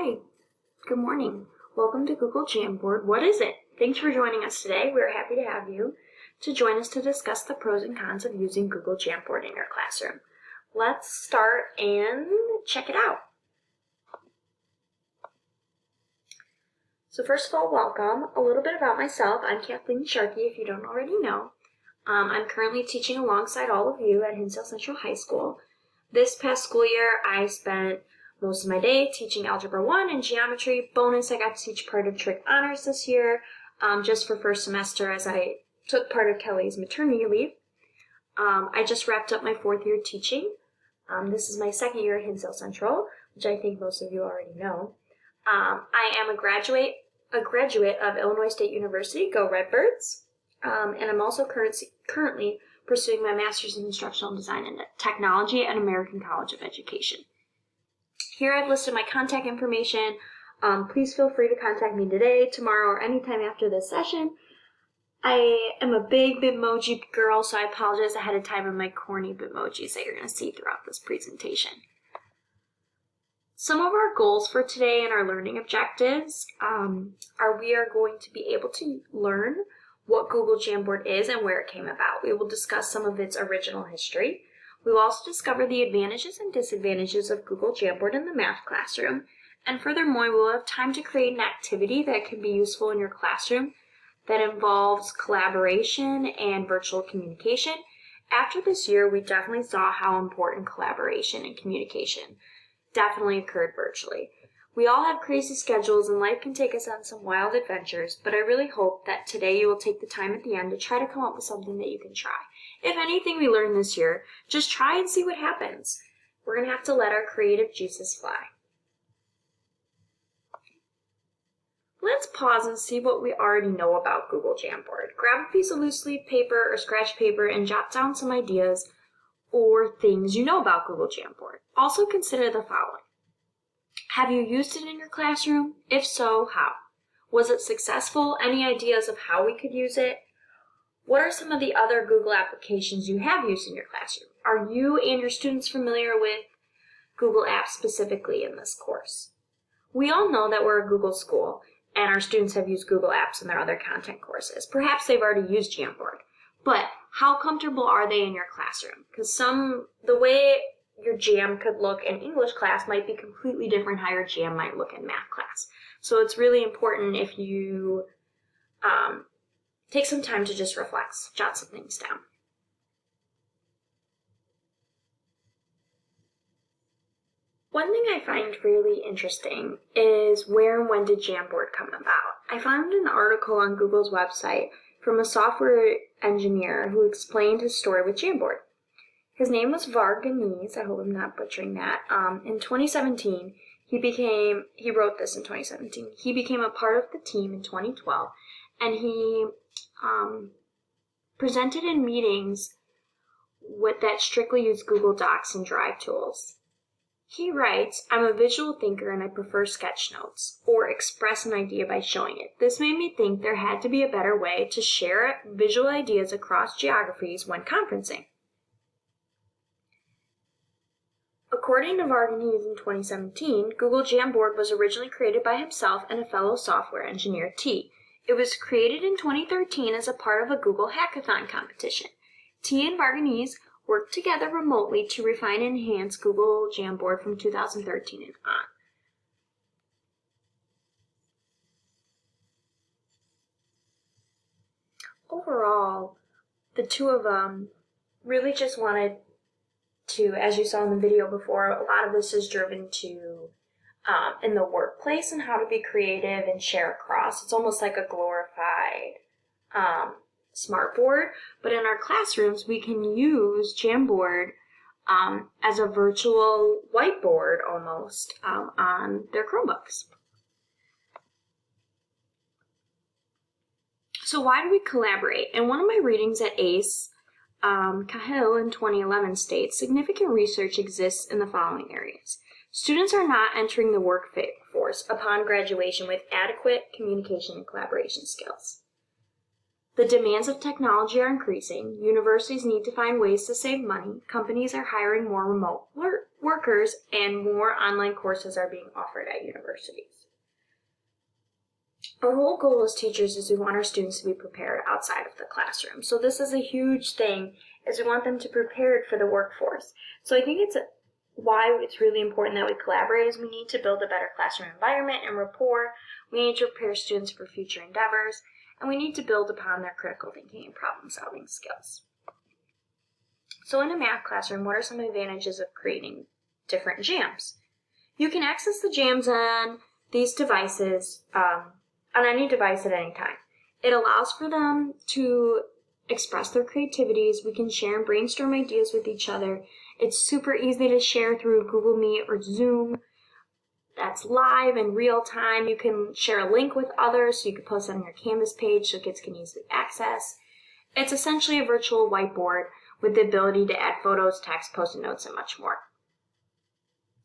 Hi, good morning. Welcome to Google Jamboard. What is it? Thanks for joining us today. We're happy to have you to join us to discuss the pros and cons of using Google Jamboard in your classroom. Let's start and check it out. So first of all, welcome. A little bit about myself. I'm Kathleen Sharkey, if you don't already know. I'm currently teaching alongside all of you at Hinsdale Central High School. This past school year, I spent most of my day teaching Algebra 1 and Geometry. Bonus, I got to teach part of Trig Honors this year, just for first semester as I took part of Kelly's maternity leave. I just wrapped up my 4th year teaching. This is my 2nd year at Hinsdale Central, which I think most of you already know. I am a graduate of Illinois State University, go Redbirds, and I'm also currently pursuing my Master's in Instructional Design and Technology at American College of Education. Here I've listed my contact information. Please feel free to contact me today, tomorrow, or anytime after this session. I am a big Bitmoji girl, so I apologize ahead of time for my corny Bitmojis that you're going to see throughout this presentation. Some of our goals for today and our learning objectives we are going to be able to learn what Google Jamboard is and where it came about. We will discuss some of its original history. We will also discover the advantages and disadvantages of Google Jamboard in the math classroom. And furthermore, we will have time to create an activity that can be useful in your classroom that involves collaboration and virtual communication. After this year, we definitely saw how important collaboration and communication definitely occurred virtually. We all have crazy schedules and life can take us on some wild adventures, but I really hope that today you will take the time at the end to try to come up with something that you can try. If anything we learn this year, just try and see what happens. We're going to have to let our creative juices fly. Let's pause and see what we already know about Google Jamboard. Grab a piece of loose leaf paper or scratch paper and jot down some ideas or things you know about Google Jamboard. Also consider the following. Have you used it in your classroom? If so, how? Was it successful? Any ideas of how we could use it? What are some of the other Google applications you have used in your classroom? Are you and your students familiar with Google Apps specifically in this course? We all know that we're a Google school and our students have used Google Apps in their other content courses. Perhaps they've already used Jamboard, but how comfortable are they in your classroom? Because the way your jam could look in English class might be completely different how your jam might look in math class. So it's really important if you take some time to just reflect, jot some things down. One thing I find really interesting is where and when did Jamboard come about? I found an article on Google's website from a software engineer who explained his story with Jamboard. His name was Varghese, I hope I'm not butchering that. In 2017, he wrote this in 2017. He became a part of the team in 2012, and he presented in meetings that strictly use Google Docs and Drive tools. He writes, I'm a visual thinker and I prefer sketch notes, or express an idea by showing it. This made me think there had to be a better way to share visual ideas across geographies when conferencing. According to Varghese in 2017, Google Jamboard was originally created by himself and a fellow software engineer, T. It was created in 2013 as a part of a Google Hackathon competition. T and Varghese worked together remotely to refine and enhance Google Jamboard from 2013 and on. Overall, the two of them really just wanted to, as you saw in the video before, a lot of this is driven to in the workplace and how to be creative and share across. It's almost like a glorified smartboard, but in our classrooms we can use Jamboard as a virtual whiteboard almost on their Chromebooks. So why do we collaborate? In one of my readings at ACE, Cahill in 2011 states, significant research exists in the following areas. Students are not entering the workforce upon graduation with adequate communication and collaboration skills. The demands of technology are increasing. Universities need to find ways to save money. Companies are hiring more remote workers, and more online courses are being offered at universities. Our whole goal as teachers is we want our students to be prepared outside of the classroom. So this is a huge thing, is we want them to be prepared for the workforce. So I think why it's really important that we collaborate is we need to build a better classroom environment and rapport. We need to prepare students for future endeavors, and we need to build upon their critical thinking and problem-solving skills. So in a math classroom, what are some advantages of creating different jams? You can access the jams on these devices, on any device at any time. It allows for them to express their creativities. We can share and brainstorm ideas with each other. It's super easy to share through Google Meet or Zoom. That's live in real time. You can share a link with others, so you can post it on your Canvas page so kids can easily access. It's essentially a virtual whiteboard with the ability to add photos, text, post-it notes, and much more.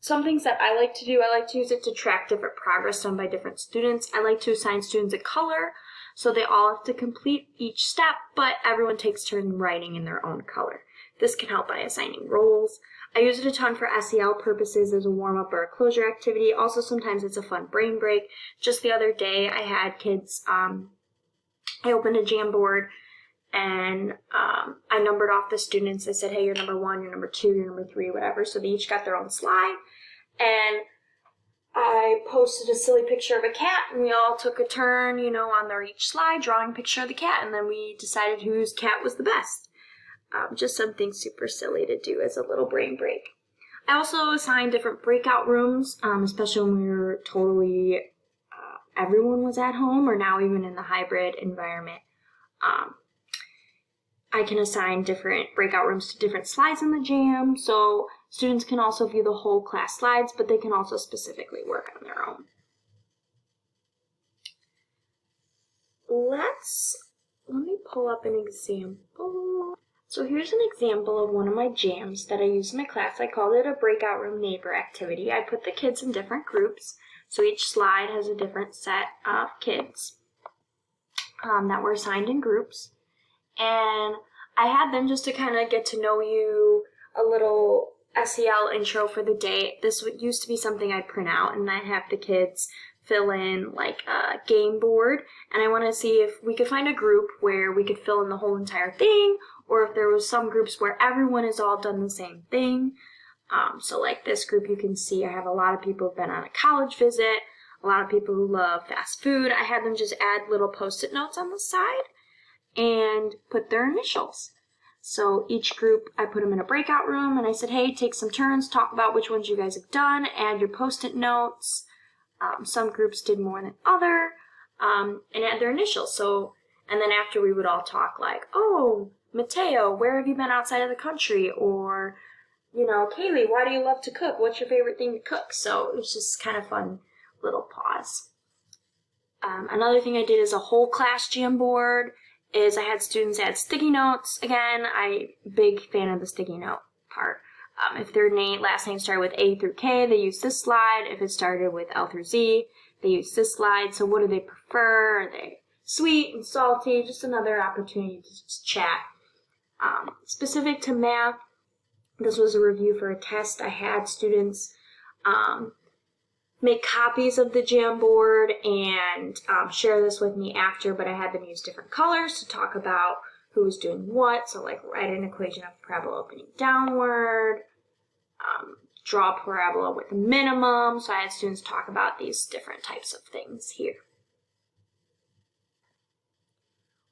Some things that I like to do, I like to use it to track different progress done by different students. I like to assign students a color, so they all have to complete each step, but everyone takes turns writing in their own color. This can help by assigning roles. I use it a ton for SEL purposes as a warm-up or a closure activity. Also, sometimes it's a fun brain break. Just the other day, I had kids, I opened a Jamboard, and I numbered off the students. I said, hey, you're number 1, you're number 2, you're number 3, whatever. So they each got their own slide. And I posted a silly picture of a cat, and we all took a turn, on their each slide, drawing a picture of the cat, and then we decided whose cat was the best. Just something super silly to do as a little brain break. I also assigned different breakout rooms, especially when we were totally, everyone was at home, or now even in the hybrid environment. I can assign different breakout rooms to different slides in the jam, so students can also view the whole class slides, but they can also specifically work on their own. Let me pull up an example. So here's an example of one of my jams that I used in my class. I called it a breakout room neighbor activity. I put the kids in different groups, so each slide has a different set of kids that were assigned in groups. And I had them just to kind of get to know you, a little SEL intro for the day. This used to be something I'd print out, and I'd have the kids fill in like a game board. And I want to see if we could find a group where we could fill in the whole entire thing, or if there was some groups where everyone has all done the same thing. So like this group, you can see I have a lot of people who've been on a college visit, a lot of people who love fast food. I had them just add little post-it notes on the side and put their initials. So each group, I put them in a breakout room, and I said, hey, take some turns, talk about which ones you guys have done, add your post-it notes. Some groups did more than other, and add their initials. And then after we would all talk like, oh, Mateo, where have you been outside of the country? Or, Kaylee, why do you love to cook? What's your favorite thing to cook? So it was just kind of fun little pause. Another thing I did is a whole class Jamboard. I had students add sticky notes. Again, I'm a big fan of the sticky note part. If their last name started with A through K, they use this slide. If it started with L through Z, they use this slide. So what do they prefer? Are they sweet and salty? Just another opportunity to just chat. Specific to math, this was a review for a test. I had students make copies of the Jamboard and share this with me after, but I had them use different colors to talk about who was doing what. So like write an equation of parabola opening downward, draw a parabola with a minimum. So I had students talk about these different types of things here.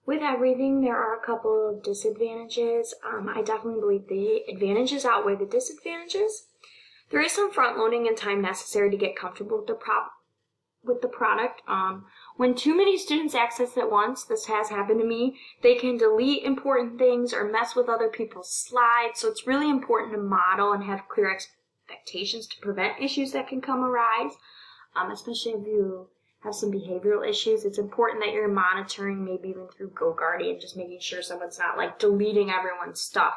With everything, there are a couple of disadvantages. I definitely believe the advantages outweigh the disadvantages. There is some front loading and time necessary to get comfortable with the product. When too many students access at once, this has happened to me, they can delete important things or mess with other people's slides. So it's really important to model and have clear expectations to prevent issues that can arise, especially if you have some behavioral issues. It's important that you're monitoring, maybe even through GoGuardian, just making sure someone's not like deleting everyone's stuff.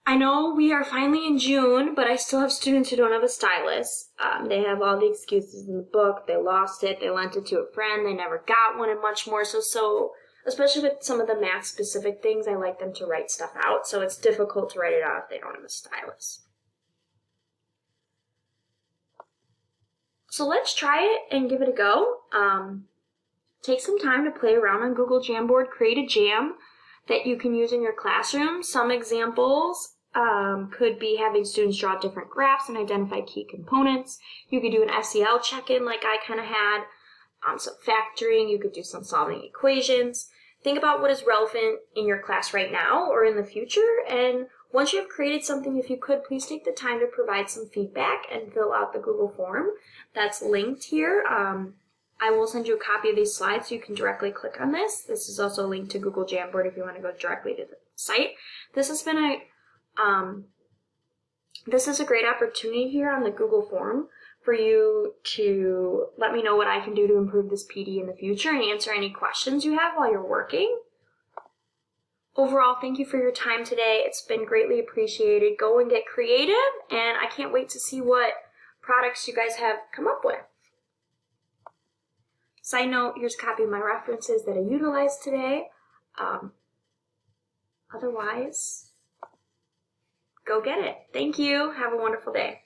I know we are finally in June, but I still have students who don't have a stylus. They have all the excuses in the book. They lost it. They lent it to a friend. They never got one, and much more. So especially with some of the math-specific things, I like them to write stuff out. So it's difficult to write it out if they don't have a stylus. So let's try it and give it a go. Take some time to play around on Google Jamboard. Create a jam that you can use in your classroom. Some examples could be having students draw different graphs and identify key components. You could do an SEL check-in like I kind of had, some factoring. You could do some solving equations. Think about what is relevant in your class right now or in the future. And once you have created something, if you could, please take the time to provide some feedback and fill out the Google form that's linked here. I will send you a copy of these slides so you can directly click on this. This is also linked to Google Jamboard if you want to go directly to the site. This has been this is a great opportunity here on the Google form for you to let me know what I can do to improve this PD in the future and answer any questions you have while you're working. Overall, thank you for your time today. It's been greatly appreciated. Go and get creative, and I can't wait to see what products you guys have come up with. Side note, here's a copy of my references that I utilized today. Otherwise, go get it. Thank you. Have a wonderful day.